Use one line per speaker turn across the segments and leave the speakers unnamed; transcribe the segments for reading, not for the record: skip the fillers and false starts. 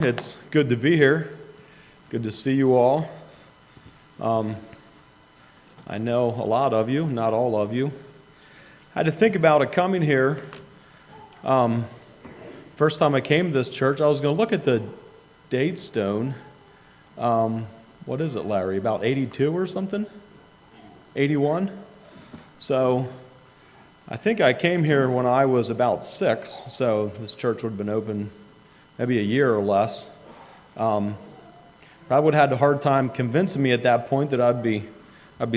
It's good to be here. Good to see you all. I know a lot of you, not all of you. I had to think about it coming here. First time I came to this church, I was going to look at the date stone. What is it, Larry? About 82 or something? 81? So I think I came here when I was about 6, so this church would have been open maybe a year or less. Probably would have had a hard time convincing me at that point that I'd be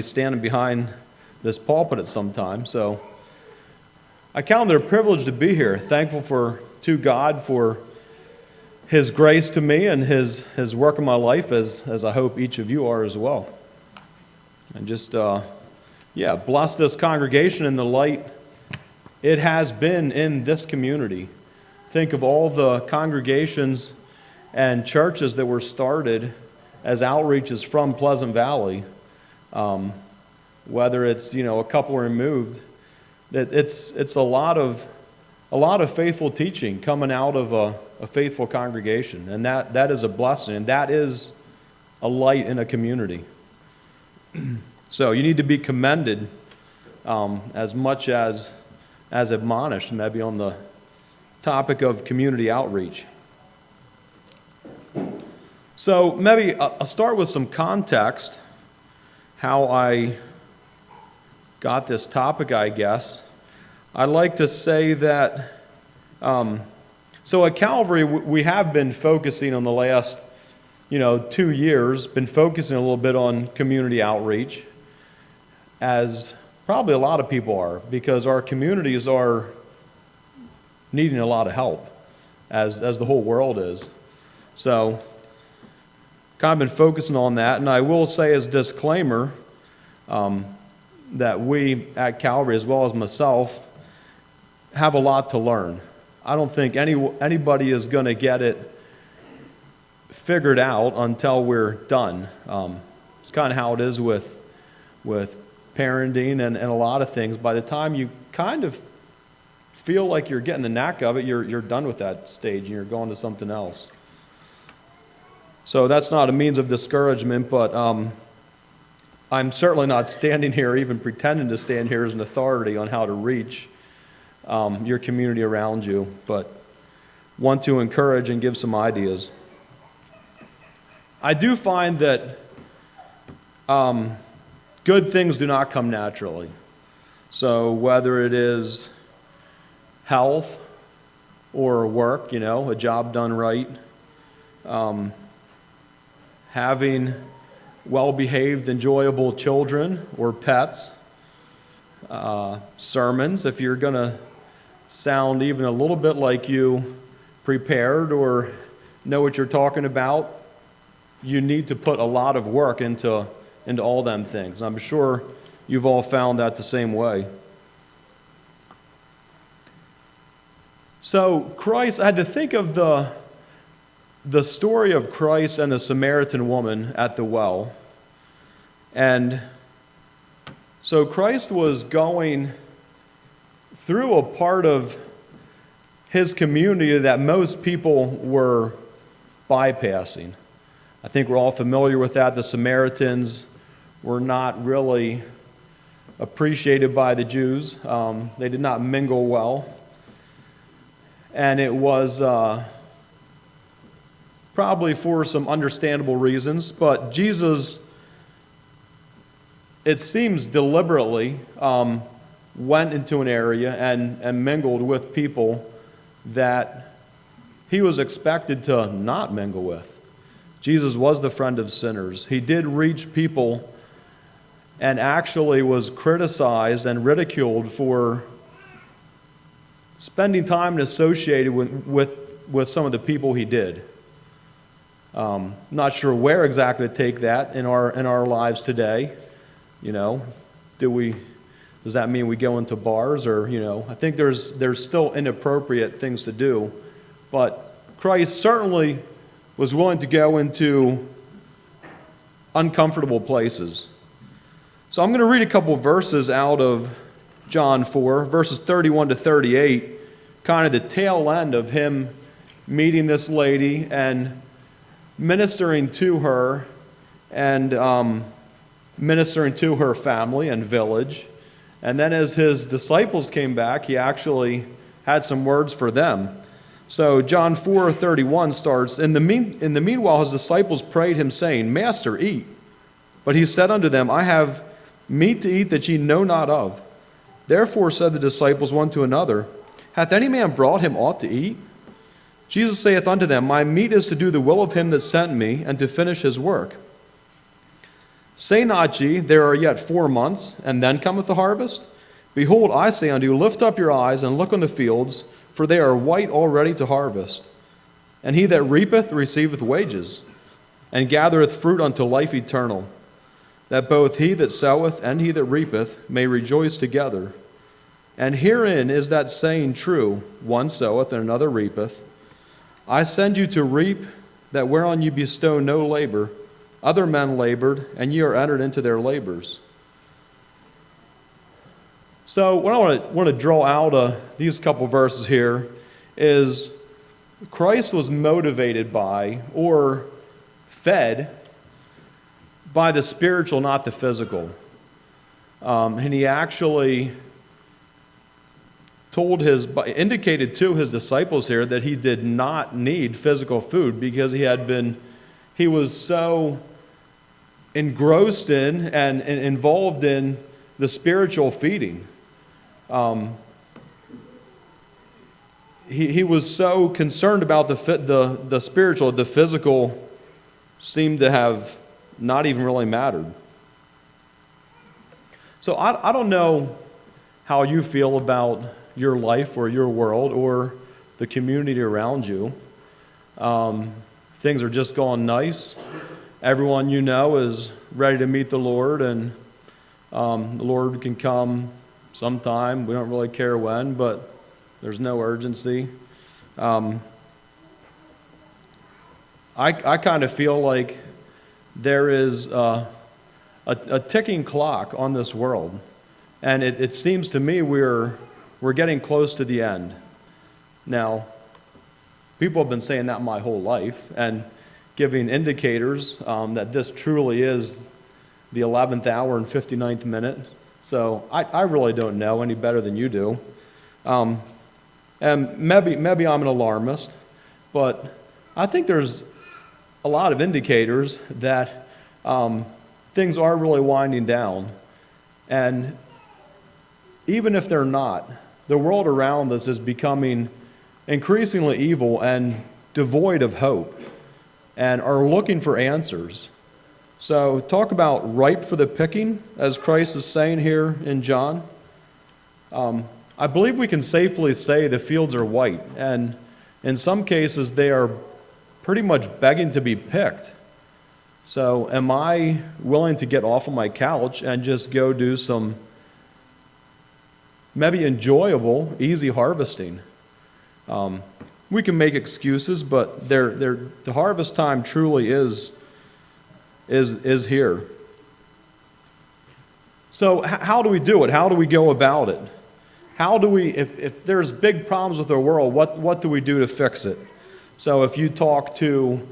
standing behind this pulpit at some time. So I count it a privilege to be here. Thankful to God for His grace to me and His work in my life, as I hope each of you are as well. And just bless this congregation in the light it has been in this community. Think of all the congregations and churches that were started as outreaches from Pleasant Valley, whether it's a couple removed. It's a lot of faithful teaching coming out of a faithful congregation, and that is a blessing, and that is a light in a community. So you need to be commended as much as admonished, maybe on the topic of community outreach. So maybe I'll start with some context, how I got this topic, I guess. I'd like to say that, so at Calvary, we have been focusing on the last, 2 years, been focusing a little bit on community outreach, as probably a lot of people are, because our communities are needing a lot of help, as the whole world is. So, kind of been focusing on that, and I will say as a disclaimer that we at Calvary, as well as myself, have a lot to learn. I don't think anybody is going to get it figured out until we're done. It's kind of how it is with parenting and a lot of things. By the time you kind of feel like you're getting the knack of it, you're done with that stage and you're going to something else. So that's not a means of discouragement, but I'm certainly not standing here, even pretending to stand here as an authority on how to reach your community around you, but want to encourage and give some ideas. I do find that good things do not come naturally. So whether it is health or work, a job done right, having well-behaved, enjoyable children or pets, sermons, if you're going to sound even a little bit like you prepared or know what you're talking about, you need to put a lot of work into all them things. I'm sure you've all found that the same way. So Christ, I had to think of the story of Christ and the Samaritan woman at the well. And so Christ was going through a part of his community that most people were bypassing. I think we're all familiar with that. The Samaritans were not really appreciated by the Jews. They did not mingle well. And it was probably for some understandable reasons, but Jesus, it seems deliberately, went into an area and mingled with people that he was expected to not mingle with. Jesus was the friend of sinners. He did reach people and actually was criticized and ridiculed for spending time and associated with some of the people he did. Not sure where exactly to take that in our lives today. Does that mean we go into bars or, I think there's still inappropriate things to do. But Christ certainly was willing to go into uncomfortable places. So I'm going to read a couple verses out of John 4, verses 31 to 38, kind of the tail end of him meeting this lady and ministering to her and ministering to her family and village. And then as his disciples came back, he actually had some words for them. So John 4:31 starts, In the meanwhile his disciples prayed him, saying, Master, eat. But he said unto them, I have meat to eat that ye know not of. Therefore said the disciples one to another, Hath any man brought him aught to eat? Jesus saith unto them, My meat is to do the will of him that sent me, and to finish his work. Say not ye, There are yet 4 months, and then cometh the harvest? Behold, I say unto you, Lift up your eyes, and look on the fields, for they are white already to harvest. And he that reapeth receiveth wages, and gathereth fruit unto life eternal, that both he that soweth and he that reapeth may rejoice together. And herein is that saying true, One soweth and another reapeth. I send you to reap that whereon you bestow no labor. Other men labored, and ye are entered into their labors. So what I want to draw out of these couple verses here is Christ was motivated by or fed by the spiritual, not the physical. And he actually indicated to his disciples here that he did not need physical food because he was so engrossed in and involved in the spiritual feeding. He was so concerned about the spiritual, the physical seemed to have not even really mattered. So I don't know how you feel about your life or your world or the community around you. Things are just going nice. Everyone you know is ready to meet the Lord, and the Lord can come sometime. We don't really care when, but there's no urgency. I kind of feel like there is a ticking clock on this world, and it seems to me we're getting close to the end. Now, people have been saying that my whole life and giving indicators that this truly is the 11th hour and 59th minute. So I really don't know any better than you do. And maybe I'm an alarmist, but I think there's a lot of indicators that things are really winding down. And even if they're not, the world around us is becoming increasingly evil and devoid of hope and are looking for answers. So talk about ripe for the picking, as Christ is saying here in John. I believe we can safely say the fields are white, and in some cases they are pretty much begging to be picked. So am I willing to get off of my couch and just go do some maybe enjoyable, easy harvesting? We can make excuses, but the harvest time truly is here. So how do we do it? How do we go about it? How do we, if there's big problems with our world, what do we do to fix it? So if you talk to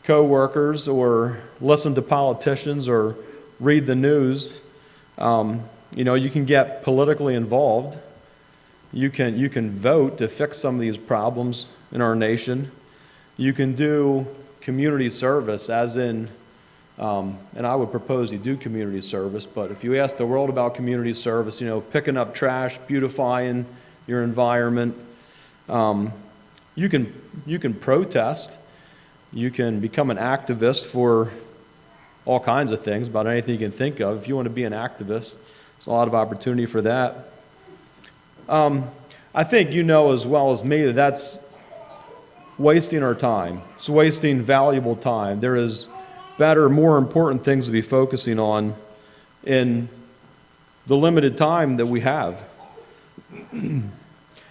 co-workers or listen to politicians or read the news, you can get politically involved. You can vote to fix some of these problems in our nation. You can do community service, as in, and I would propose you do community service, but if you ask the world about community service, picking up trash, beautifying your environment, you can protest. You can become an activist for all kinds of things, about anything you can think of. If you want to be an activist, there's a lot of opportunity for that. I think you know as well as me that that's wasting our time. It's wasting valuable time. There is better, more important things to be focusing on in the limited time that we have.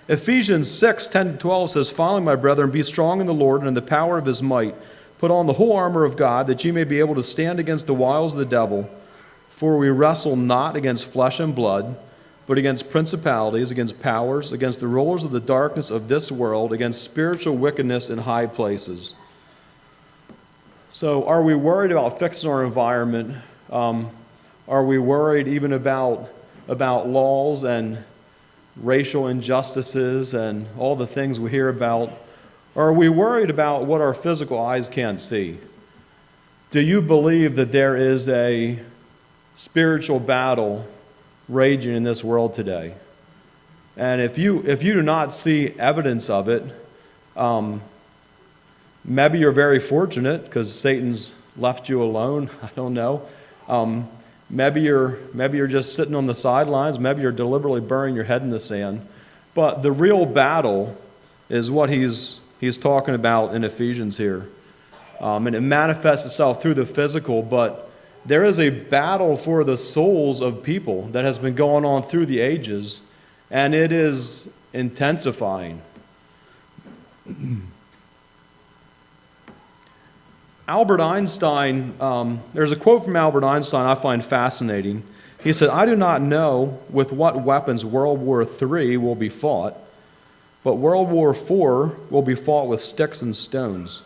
Ephesians 6:10-12 says, Finally, my brethren, be strong in the Lord and in the power of his might. Put on the whole armor of God, that ye may be able to stand against the wiles of the devil. For we wrestle not against flesh and blood, but against principalities, against powers, against the rulers of the darkness of this world, against spiritual wickedness in high places. So are we worried about fixing our environment? Are we worried even about laws and racial injustices and all the things we hear about? Or are we worried about what our physical eyes can't see? Do you believe that there is a spiritual battle raging in this world today? And if you do not see evidence of it, maybe you're very fortunate because Satan's left you alone. I don't know. Maybe you're just sitting on the sidelines. Maybe you're deliberately burying your head in the sand. But the real battle is what he's talking about in Ephesians here. And it manifests itself through the physical, but there is a battle for the souls of people that has been going on through the ages, and it is intensifying. Albert Einstein, there's a quote from Albert Einstein I find fascinating. He said, "I do not know with what weapons World War III will be fought, but World War IV will be fought with sticks and stones."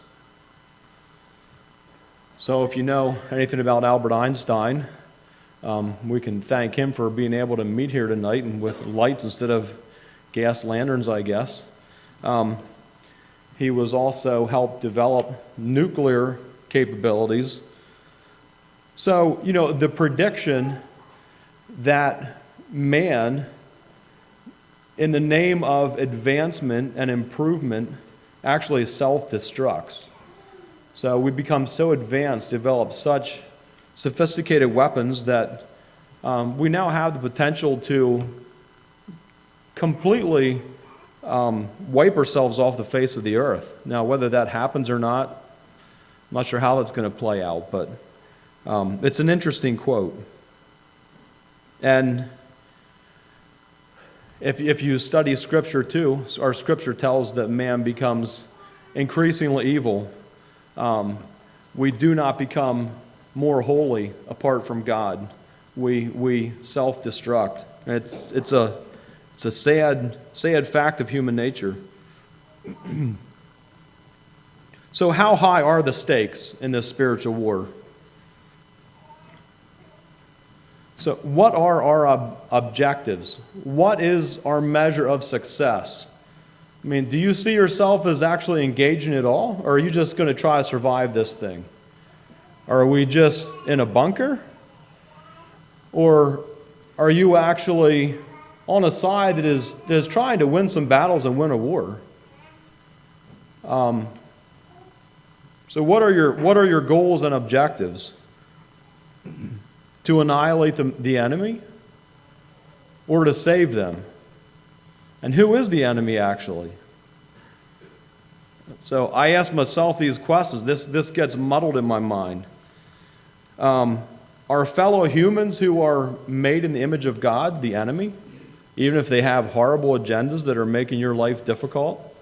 So if you know anything about Albert Einstein, we can thank him for being able to meet here tonight and with lights instead of gas lanterns, I guess. He was also helped develop nuclear capabilities. So, the prediction that man, in the name of advancement and improvement, actually self-destructs. So we become so advanced, develop such sophisticated weapons that we now have the potential to completely wipe ourselves off the face of the earth. Now, whether that happens or not, I'm not sure how that's going to play out, but it's an interesting quote. And if you study Scripture too, our Scripture tells that man becomes increasingly evil. We do not become more holy apart from God. We self-destruct. It's a sad fact of human nature. So how high are the stakes in this spiritual war? So what are our objectives? What is our measure of success? I mean, do you see yourself as actually engaging at all? Or are you just going to try to survive this thing? Or are we just in a bunker? Or are you actually on a side that is trying to win some battles and win a war? So what are your goals and objectives? To annihilate the enemy? Or to save them? And who is the enemy actually? So I ask myself these questions. This gets muddled in my mind. Are fellow humans who are made in the image of God the enemy? Even if they have horrible agendas that are making your life difficult?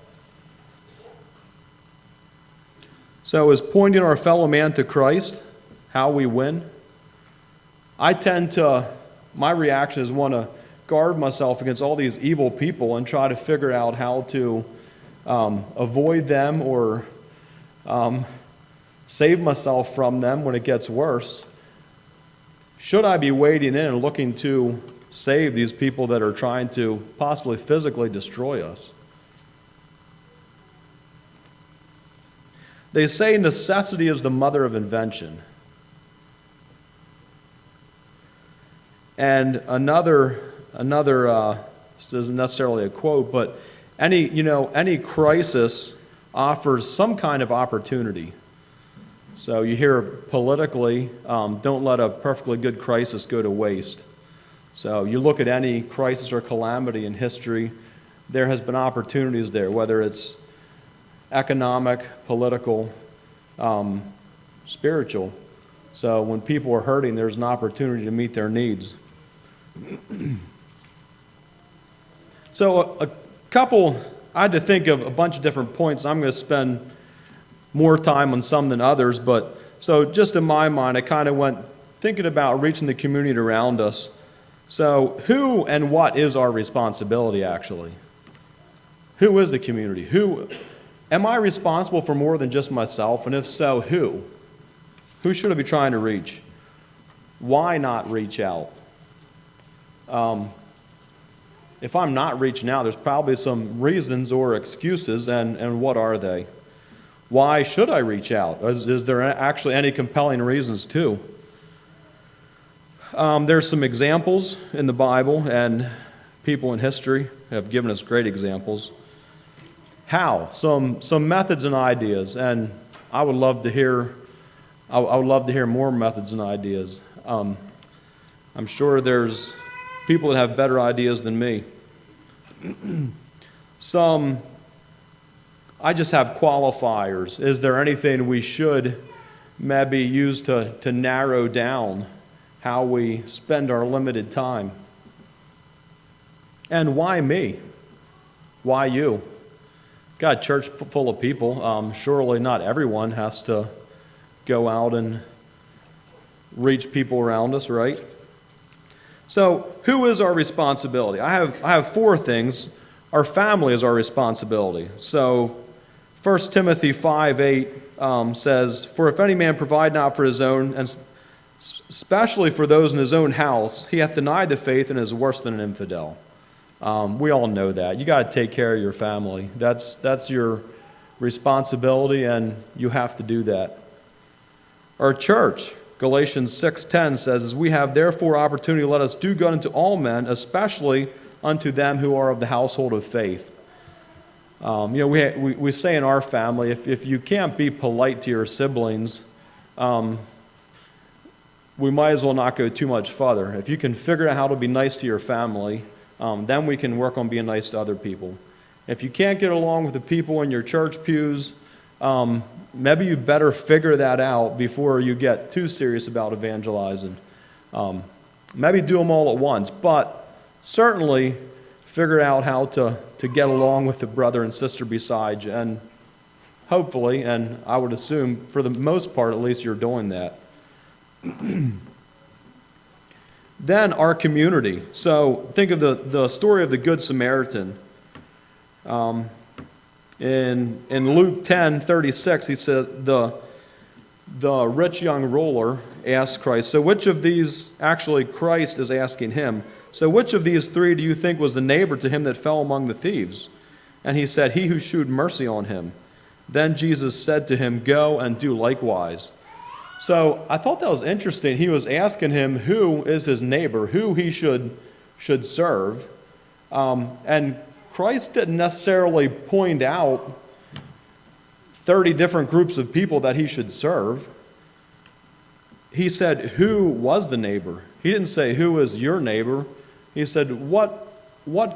So is pointing our fellow man to Christ how we win? My reaction is want to guard myself against all these evil people and try to figure out how to avoid them or save myself from them when it gets worse. Should I be wading in and looking to save these people that are trying to possibly physically destroy us? They say necessity is the mother of invention. And another this isn't necessarily a quote, but any crisis offers some kind of opportunity. So you hear politically, don't let a perfectly good crisis go to waste. So you look at any crisis or calamity in history, there has been opportunities there, whether it's economic, political, spiritual. So when people are hurting, there's an opportunity to meet their needs. So I had to think of a bunch of different points. I'm going to spend more time on some than others, but so just in my mind, I kind of went thinking about reaching the community around us. So who and what is our responsibility, actually? Who is the community? Am I responsible for more than just myself? And if so, who? Who should I be trying to reach? Why not reach out? If I'm not reaching out, there's probably some reasons or excuses, and what are they? Why should I reach out? Is there actually any compelling reasons too? There's some examples in the Bible, and people in history have given us great examples. How? Some methods and ideas, and I would love to hear more methods and ideas. I'm sure there's people that have better ideas than me. I just have qualifiers. Is there anything we should maybe use to narrow down how we spend our limited time? And why me? Why you? Got a church full of people. Surely not everyone has to go out and reach people around us, right? So, who is our responsibility? I have four things. Our family is our responsibility. So, 1 Timothy 5:8 says, "For if any man provide not for his own, and especially for those in his own house, he hath denied the faith and is worse than an infidel." We all know that. You got to take care of your family. That's your responsibility, and you have to do that. Our church, Galatians 6:10 says, "As we have therefore opportunity, let us do good unto all men, especially unto them who are of the household of faith." We say in our family, if you can't be polite to your siblings, we might as well not go too much further. If you can figure out how to be nice to your family, then we can work on being nice to other people. If you can't get along with the people in your church pews, maybe you better figure that out before you get too serious about evangelizing. Maybe do them all at once, but certainly figure out how to get along with the brother and sister beside you. And hopefully, and I would assume for the most part at least, you're doing that. Then our community. So think of the story of the Good Samaritan. In Luke 10:36, he said, the rich young ruler asked Christ, so which of these, actually Christ is asking him, so which of these three do you think was the neighbor to him that fell among the thieves? And he said, he who shewed mercy on him. Then Jesus said to him, go and do likewise. So I thought that was interesting. He was asking him who is his neighbor, who he should serve. And Christ didn't necessarily point out 30 different groups of people that he should serve. He said, who was the neighbor? He didn't say, who is your neighbor? He said, what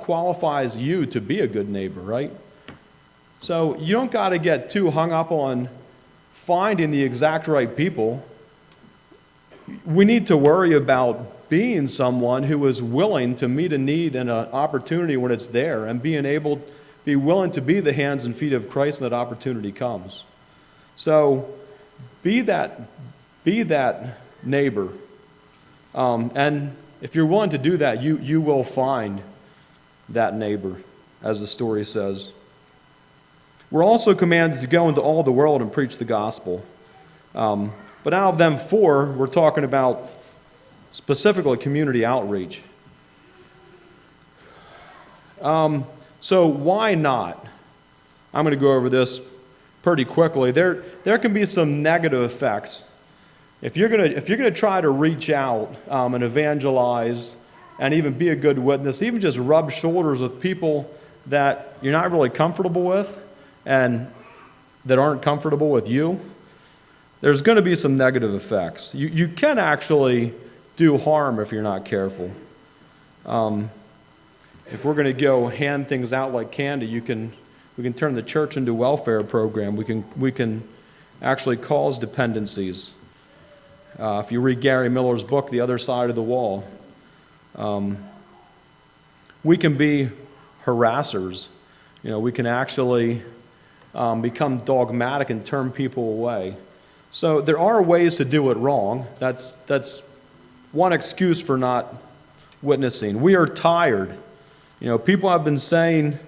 qualifies you to be a good neighbor, right? So you don't got to get too hung up on finding the exact right people. We need to worry about being someone who is willing to meet a need and an opportunity when it's there, and be willing to be the hands and feet of Christ when that opportunity comes. So be that neighbor. And if you're willing to do that, you will find that neighbor, as the story says. We're also commanded to go into all the world and preach the gospel. But out of them four, we're talking about specifically community outreach. So why not? I'm going to go over this pretty quickly. There can be some negative effects. If you're going to try to reach out and evangelize and even be a good witness, even just rub shoulders with people that you're not really comfortable with and that aren't comfortable with you, there's going to be some negative effects. You can actually do harm if you're not careful. If we're going to go hand things out like candy, we can turn the church into a welfare program. We can actually cause dependencies. If you read Gary Miller's book, The Other Side of the Wall, we can be harassers. We can actually become dogmatic and turn people away. So there are ways to do it wrong. That's one excuse for not witnessing. We are tired. People have been saying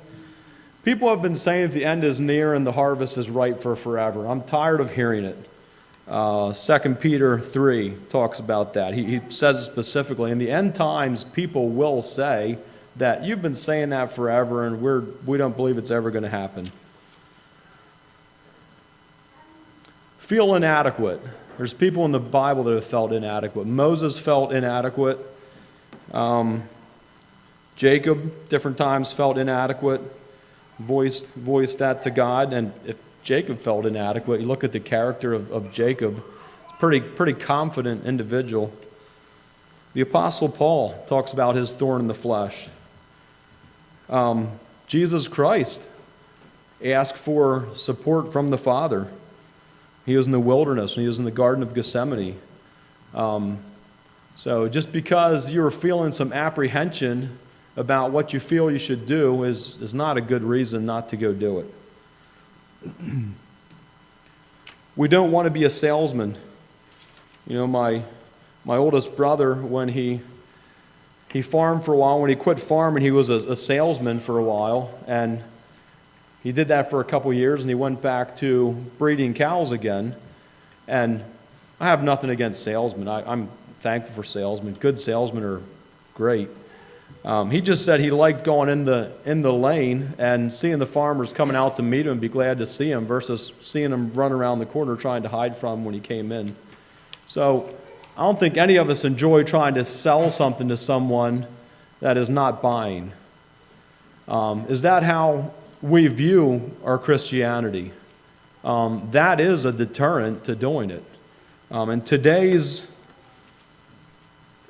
that the end is near and the harvest is ripe for forever. I'm tired of hearing it. 2 Peter 3 talks about that. He says it specifically. In the end times, people will say that you've been saying that forever and we don't believe it's ever going to happen. Feel inadequate. There's people in the Bible that have felt inadequate. Moses felt inadequate. Jacob, different times, felt inadequate. Voiced that to God. And if Jacob felt inadequate, you look at the character of Jacob. Pretty confident individual. The Apostle Paul talks about his thorn in the flesh. Jesus Christ asked for support from the Father. He was in the wilderness, and he was in the Garden of Gethsemane. So just because you're feeling some apprehension about what you feel you should do is not a good reason not to go do it. We don't want to be a salesman. My oldest brother, when he farmed for a while, when he quit farming, he was a salesman for a while, and he did that for a couple years, and he went back to breeding cows again. And I have nothing against salesmen. I'm thankful for salesmen. Good salesmen are great. He just said he liked going in the lane and seeing the farmers coming out to meet him and be glad to see him versus seeing him run around the corner trying to hide from him when he came in. So I don't think any of us enjoy trying to sell something to someone that is not buying. Is that how we view our Christianity? That is a deterrent to doing it. In today's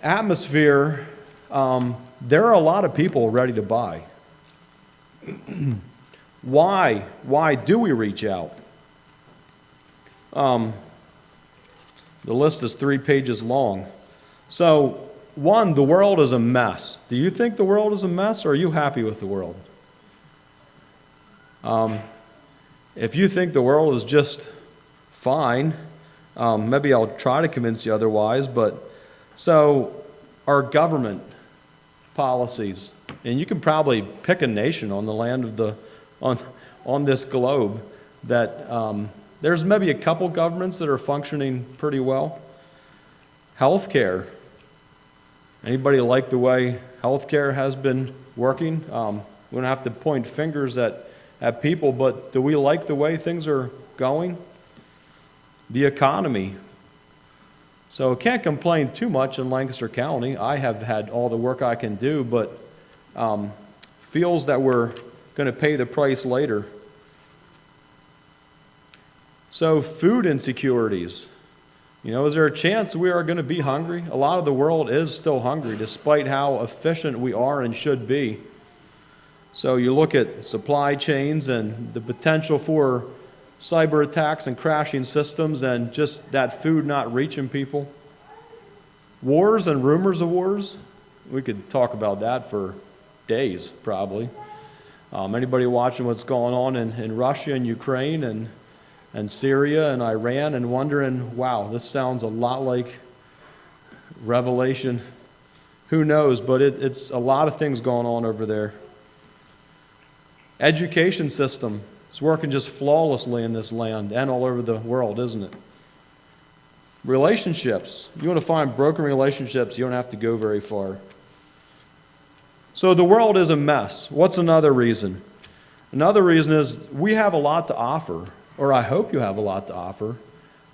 atmosphere, there are a lot of people ready to buy. Why do we reach out? The list is 3 pages long. So, 1, the world is a mess. Do you think the world is a mess, or are you happy with the world? If you think the world is just fine, maybe I'll try to convince you otherwise, but so our government policies, and you can probably pick a nation on the land of on this globe that there's maybe a couple governments that are functioning pretty well. Healthcare. Anybody like the way healthcare has been working? We don't have to point fingers at people, but do we like the way things are going? The economy. So can't complain too much in Lancaster County. I have had all the work I can do, but feels that we're going to pay the price later. So food insecurities. Is there a chance we are going to be hungry? A lot of the world is still hungry, despite how efficient we are and should be. So you look at supply chains and the potential for cyber attacks and crashing systems and just that food not reaching people. Wars and rumors of wars. We could talk about that for days, probably. Anybody watching what's going on in Russia and Ukraine and Syria and Iran and wondering, wow, this sounds a lot like Revelation. Who knows, but it's a lot of things going on over there. Education system is working just flawlessly in this land and all over the world, isn't it? Relationships. You want to find broken relationships, you don't have to go very far. So the world is a mess. What's another reason? Another reason is we have a lot to offer, or I hope you have a lot to offer.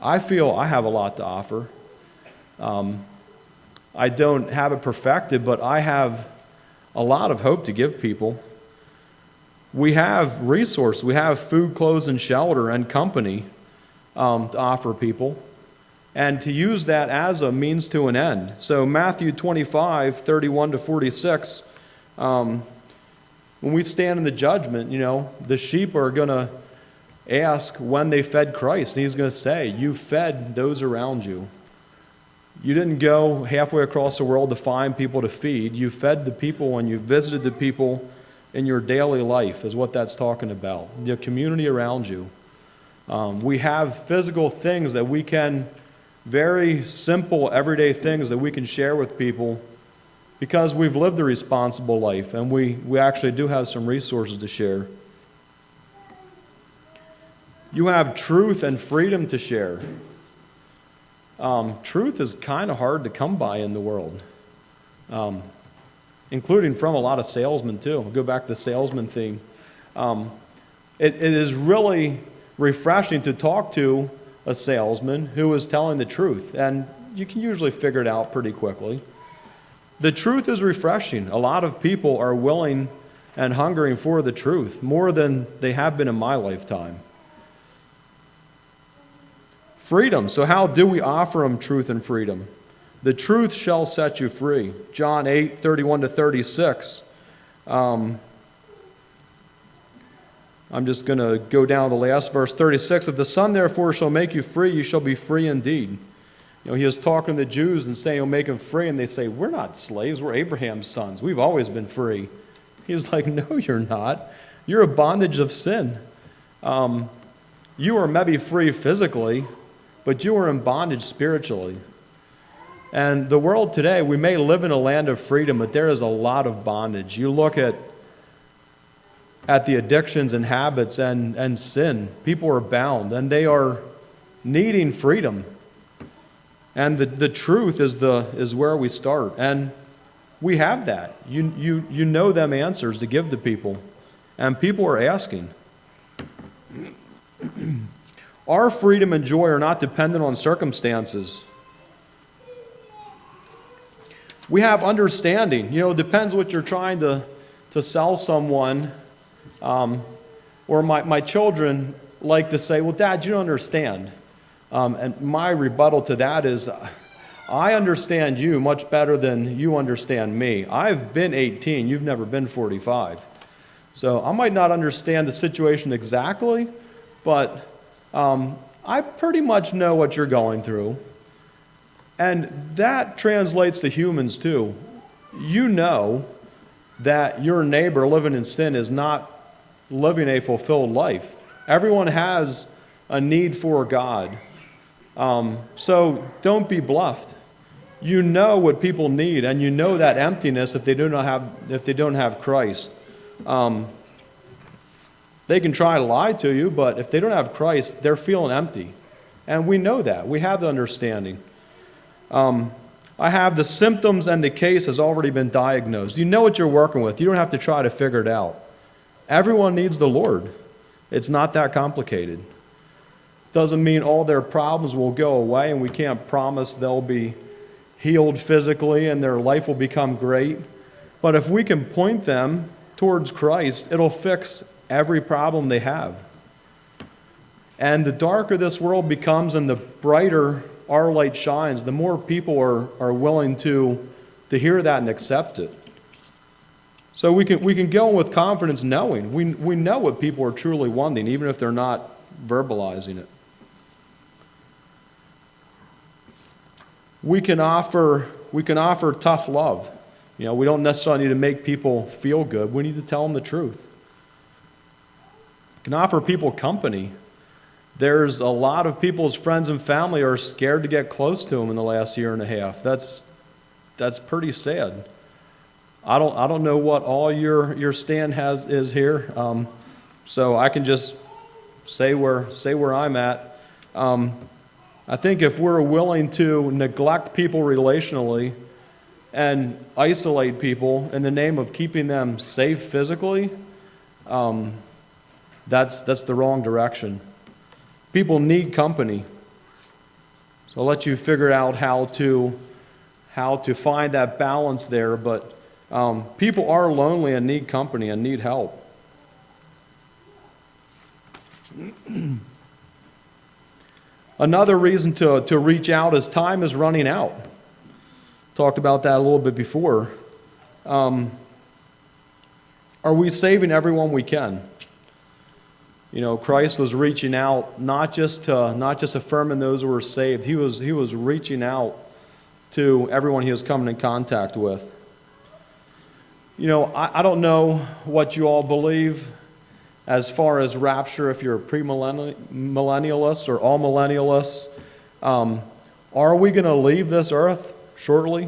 I feel I have a lot to offer. I don't have it perfected, but I have a lot of hope to give people. We have resources. We have food, clothes, and shelter and company to offer people, and to use that as a means to an end. So Matthew 25, 31 to 46, when we stand in the judgment, the sheep are going to ask when they fed Christ, and he's going to say, you fed those around you. You didn't go halfway across the world to find people to feed. You fed the people when you visited the people in your daily life, is what that's talking about. The community around you. We have physical things that we can, very simple, everyday things that we can share with people because we've lived a responsible life, and we actually do have some resources to share. You have truth and freedom to share. Truth is kind of hard to come by in the world, including from a lot of salesmen too. I'll go back to the salesman thing. It is really refreshing to talk to a salesman who is telling the truth, and you can usually figure it out pretty quickly. The truth is refreshing. A lot of people are willing and hungering for the truth, more than they have been in my lifetime. Freedom. So how do we offer them truth and freedom? The truth shall set you free. John 8:31-36. I'm just going to go down to the last verse, 36. If the Son therefore shall make you free, you shall be free indeed. He was talking to the Jews and saying he'll make them free, and they say, we're not slaves, we're Abraham's sons. We've always been free. He was like, no, you're not. You're a bondage of sin. You are maybe free physically, but you are in bondage spiritually. And the world today, we may live in a land of freedom, but there is a lot of bondage. You look at the addictions and habits and sin. People are bound, and they are needing freedom. And the truth is where we start. And we have that. You know them answers to give to people. And people are asking. Our freedom and joy are not dependent on circumstances. We have understanding. It depends what you're trying to sell someone. Or my children like to say, well, Dad, you don't understand. And my rebuttal to that is, I understand you much better than you understand me. I've been 18, you've never been 45. So I might not understand the situation exactly, but I pretty much know what you're going through. And that translates to humans too. You know that your neighbor living in sin is not living a fulfilled life. Everyone has a need for God. So don't be bluffed. You know what people need, and you know that emptiness if they don't have Christ. They can try to lie to you, but if they don't have Christ, they're feeling empty. And we know that. We have the understanding. I have the symptoms, and the case has already been diagnosed. You know what you're working with. You don't have to try to figure it out. Everyone needs the Lord. It's not that complicated. Doesn't mean all their problems will go away, and we can't promise they'll be healed physically and their life will become great. But if we can point them towards Christ, it'll fix every problem they have. And the darker this world becomes and the brighter our light shines, the more people are willing to hear that and accept it. So we can go in with confidence knowing. We know what people are truly wanting, even if they're not verbalizing it. We can offer tough love. We don't necessarily need to make people feel good. We need to tell them the truth. We can offer people company. There's a lot of people's friends and family are scared to get close to them in the last year and a half. That's pretty sad. I don't know what all your stand is here, so I can just say where I'm at. I think if we're willing to neglect people relationally and isolate people in the name of keeping them safe physically, that's the wrong direction. People need company. So I'll let you figure out how to find that balance there, but people are lonely and need company and need help. Another reason to reach out is time is running out. Talked about that a little bit before. Are we saving everyone we can? Christ was reaching out not just affirming those who were saved. He was reaching out to everyone he was coming in contact with. I don't know what you all believe as far as rapture, if you're a premillennialist or all millennialists. Are we going to leave this earth shortly?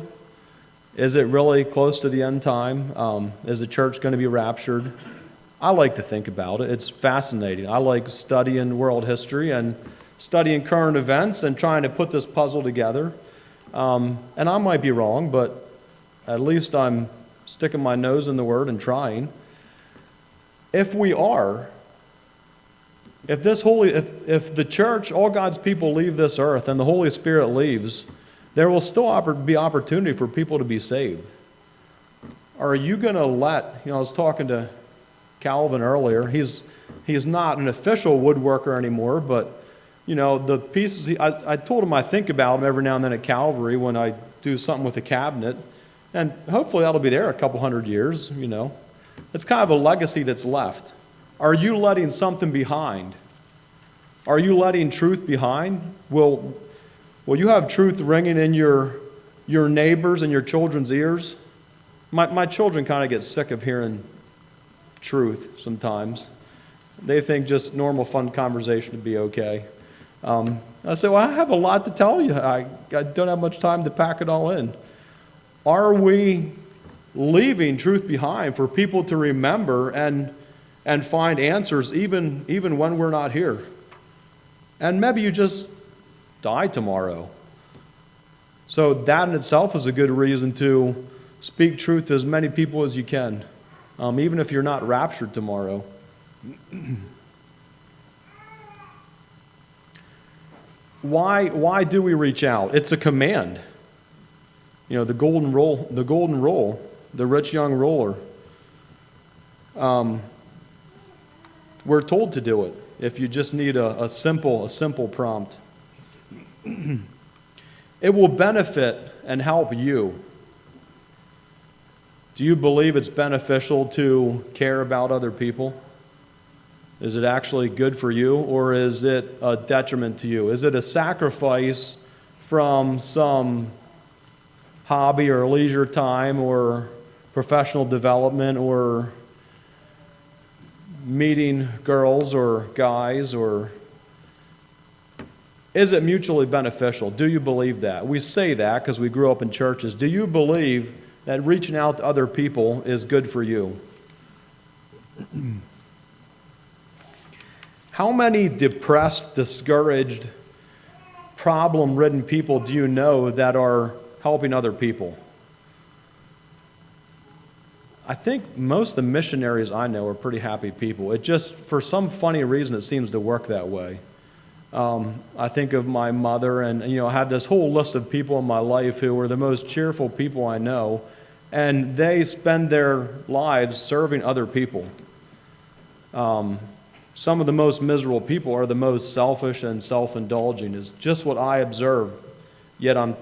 Is it really close to the end time? Is the church going to be raptured? I like to think about it. It's fascinating. I like studying world history and studying current events and trying to put this puzzle together. And I might be wrong, but at least I'm sticking my nose in the Word and trying. If we are, if the church, all God's people leave this earth and the Holy Spirit leaves, there will still be opportunity for people to be saved. Are you going to I was talking to Calvin earlier. He's not an official woodworker anymore, but the pieces, I told him I think about them every now and then at Calvary when I do something with a cabinet, and hopefully that'll be there a couple hundred years, It's kind of a legacy that's left. Are you letting something behind? Are you letting truth behind? Will you have truth ringing in your neighbors and your children's ears? My children kind of get sick of hearing truth sometimes. They think just normal fun conversation would be okay. I say, well, I have a lot to tell you. I don't have much time to pack it all in. Are we leaving truth behind for people to remember and find answers even when we're not here? And maybe you just die tomorrow. So that in itself is a good reason to speak truth to as many people as you can, even if you're not raptured tomorrow. Why do we reach out? It's a command. The golden rule, the rich young ruler. We're told to do it if you just need a simple prompt. It will benefit and help you. Do you believe it's beneficial to care about other people? Is it actually good for you, or is it a detriment to you? Is it a sacrifice from some hobby or leisure time or professional development or meeting girls or guys, or is it mutually beneficial? Do you believe that? We say that because we grew up in churches. Do you believe that reaching out to other people is good for you? How many depressed, discouraged, problem-ridden people do you know that are helping other people? I think most of the missionaries I know are pretty happy people. It just, for some funny reason, it seems to work that way. I think of my mother, and I have this whole list of people in my life who are the most cheerful people I know, and they spend their lives serving other people. Some of the most miserable people are the most selfish and self-indulging, is just what I observe, yet I'm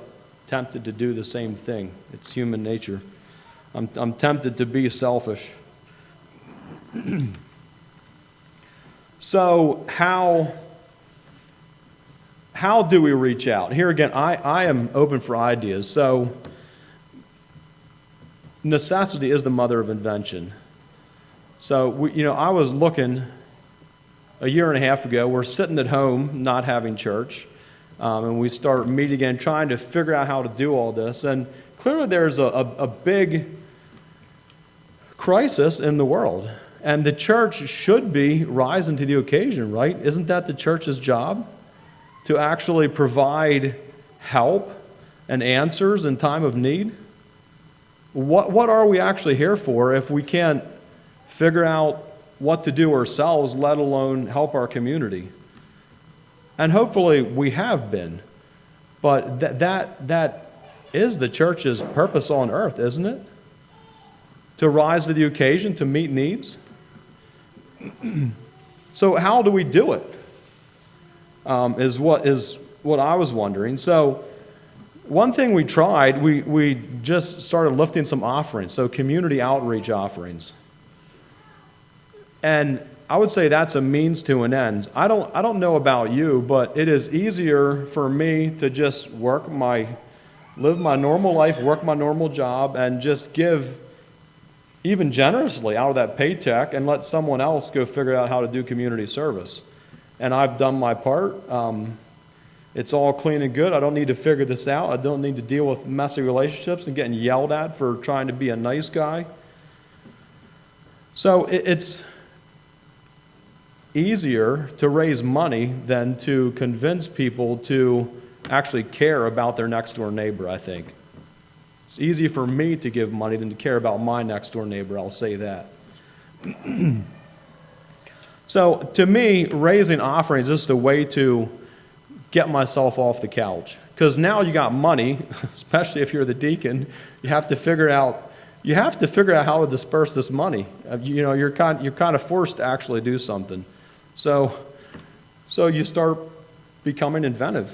tempted to do the same thing. It's human nature. I'm tempted to be selfish. So how do we reach out? Here again, I am open for ideas. So necessity is the mother of invention. So I was looking a year and a half ago. We're sitting at home, not having church, and we start meeting again, trying to figure out how to do all this. And clearly there's a big crisis in the world, and the church should be rising to the occasion, right? Isn't that the church's job? To actually provide help and answers in time of need? What are we actually here for if we can't figure out what to do ourselves, let alone help our community? And hopefully we have been. But that is the church's purpose on earth, isn't it? To rise to the occasion, to meet needs. So how do we do it? Is what I was wondering. So one thing we tried, we just started lifting some offerings, so community outreach offerings. And I would say that's a means to an end. I don't know about you, but it is easier for me to just live my normal life, work my normal job, and just give even generously out of that paycheck and let someone else go figure out how to do community service. And I've done my part. It's all clean and good. I don't need to figure this out. I don't need to deal with messy relationships and getting yelled at for trying to be a nice guy. So it's easier to raise money than to convince people to actually care about their next door neighbor, I think. It's easy for me to give money than to care about my next door neighbor, I'll say that. So to me, raising offerings is the way to get myself off the couch. Because now you got money, especially if you're the deacon, you have to figure out how to disperse this money. You're kind of forced to actually do something. So you start becoming inventive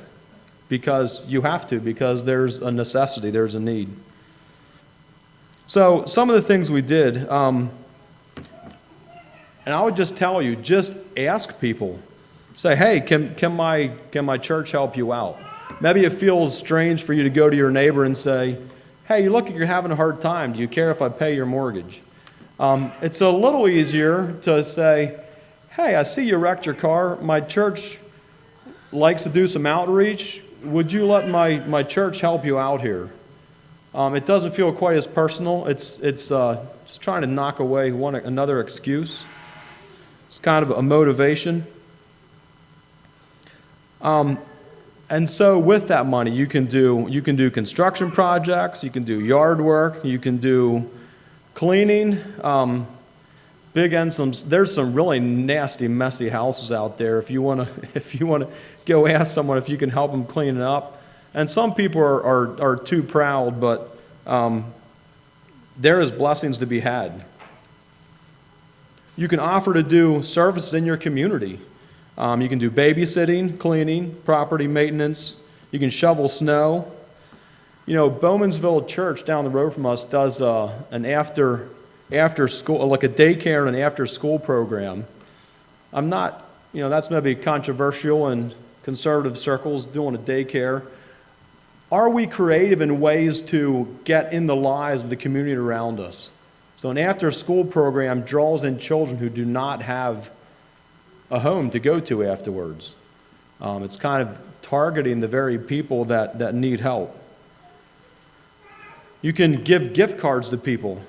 because you have to, because there's a necessity, there's a need. So some of the things we did, and I would just tell you, just ask people. Say, hey, can my church help you out? Maybe it feels strange for you to go to your neighbor and say, hey, you look like you're having a hard time. Do you care if I pay your mortgage? It's a little easier to say, hey, I see you wrecked your car. My church likes to do some outreach. Would you let my church help you out here? It doesn't feel quite as personal. It's just trying to knock away another excuse. It's kind of a motivation. And so with that money, you can do construction projects, you can do yard work, you can do cleaning. There's some really nasty, messy houses out there. If you want to go ask someone if you can help them clean it up. And some people are too proud, but there is blessings to be had. You can offer to do services in your community. You can do babysitting, cleaning, property maintenance. You can shovel snow. Bowmansville Church down the road from us does an after school, like a daycare and an after school program. I'm not, that's maybe controversial in conservative circles, doing a daycare. Are we creative in ways to get in the lives of the community around us? So an after school program draws in children who do not have a home to go to afterwards. It's kind of targeting the very people that need help. You can give gift cards to people.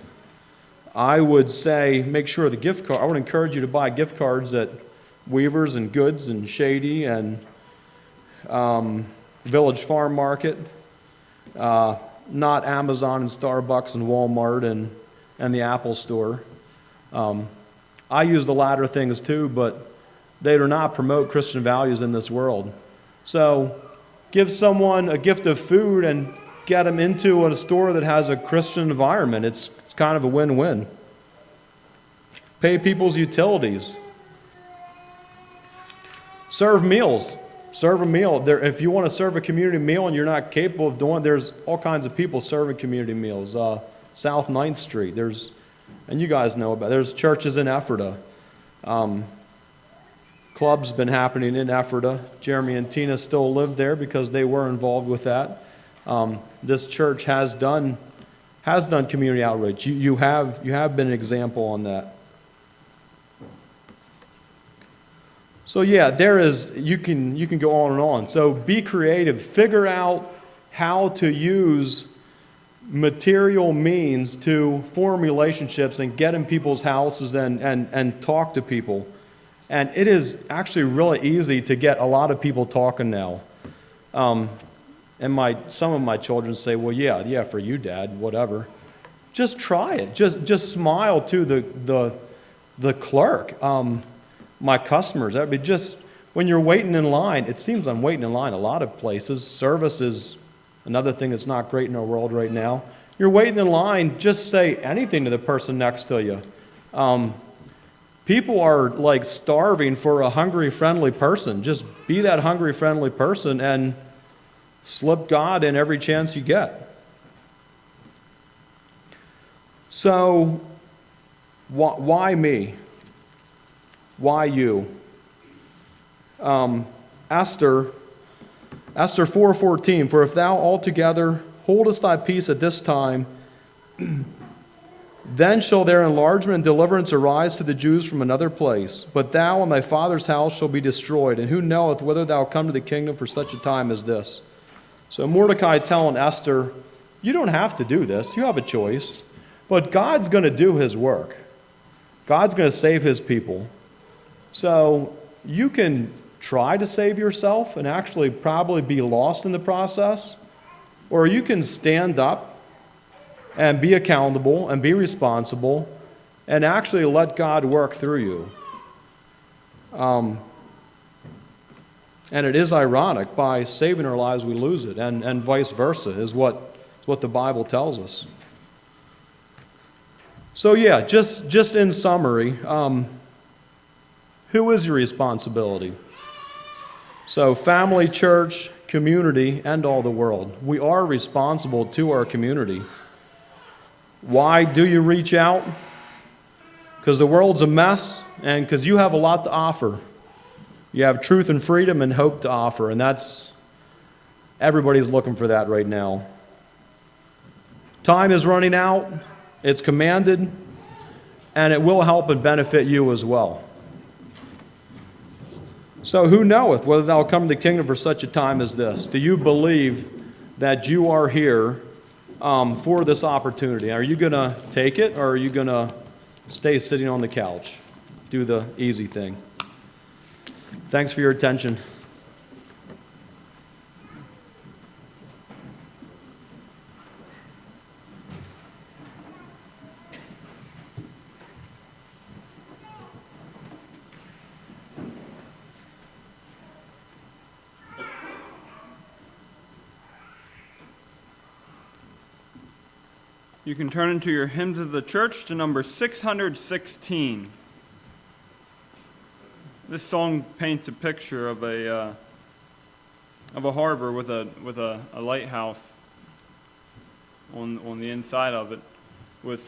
I would say make sure I would encourage you to buy gift cards at Weavers and Goods and Shady and Village Farm Market, not Amazon and Starbucks and Walmart and the Apple Store. I use the latter things too, but they do not promote Christian values in this world. So give someone a gift of food and get them into a store that has a Christian environment. It's kind of a win-win. Pay people's utilities. Serve meals. Serve a meal. If you want to serve a community meal and you're not capable of doing it, there's all kinds of people serving community meals. South 9th Street, and you guys know about it. There's churches in Ephrata. Clubs been happening in Ephrata. Jeremy and Tina still live there because they were involved with that. This church has done community outreach. You have been an example on that. So yeah, you can go on and on. So be creative. Figure out how to use material means to form relationships and get in people's houses and talk to people. And it is actually really easy to get a lot of people talking now. And some of my children say, well, yeah, for you, Dad, whatever. Just try it. Just smile to the clerk. My customers, when you're waiting in line, it seems I'm waiting in line a lot of places. Service is another thing that's not great in our world right now. You're waiting in line, just say anything to the person next to you. People are like starving for a hungry, friendly person. Just be that hungry, friendly person and slip God in every chance you get. So, why me? Why you? Esther 4:14, for if thou altogether holdest thy peace at this time, Then shall their enlargement and deliverance arise to the Jews from another place. But thou and thy father's house shall be destroyed, and who knoweth whether thou come to the kingdom for such a time as this? So Mordecai telling Esther, you don't have to do this. You have a choice. But God's going to do his work. God's going to save his people. So you can try to save yourself and actually probably be lost in the process, or you can stand up and be accountable and be responsible and actually let God work through you. And it is ironic, by saving our lives we lose it, and vice versa is what the Bible tells us. So yeah, just in summary, who is your responsibility? So family, church, community, and all the world. We are responsible to our community. Why do you reach out? Because the world's a mess, and because you have a lot to offer. You have truth and freedom and hope to offer, and everybody's looking for that right now. Time is running out. It's commanded, and it will help and benefit you as well. So who knoweth whether thou come to the kingdom for such a time as this? Do you believe that you are here for this opportunity? Are you going to take it, or are you going to stay sitting on the couch? Do the easy thing. Thanks for your attention.
You can turn into your hymns of the church to number 616. This song paints a picture of a harbor with a lighthouse on the inside of it, with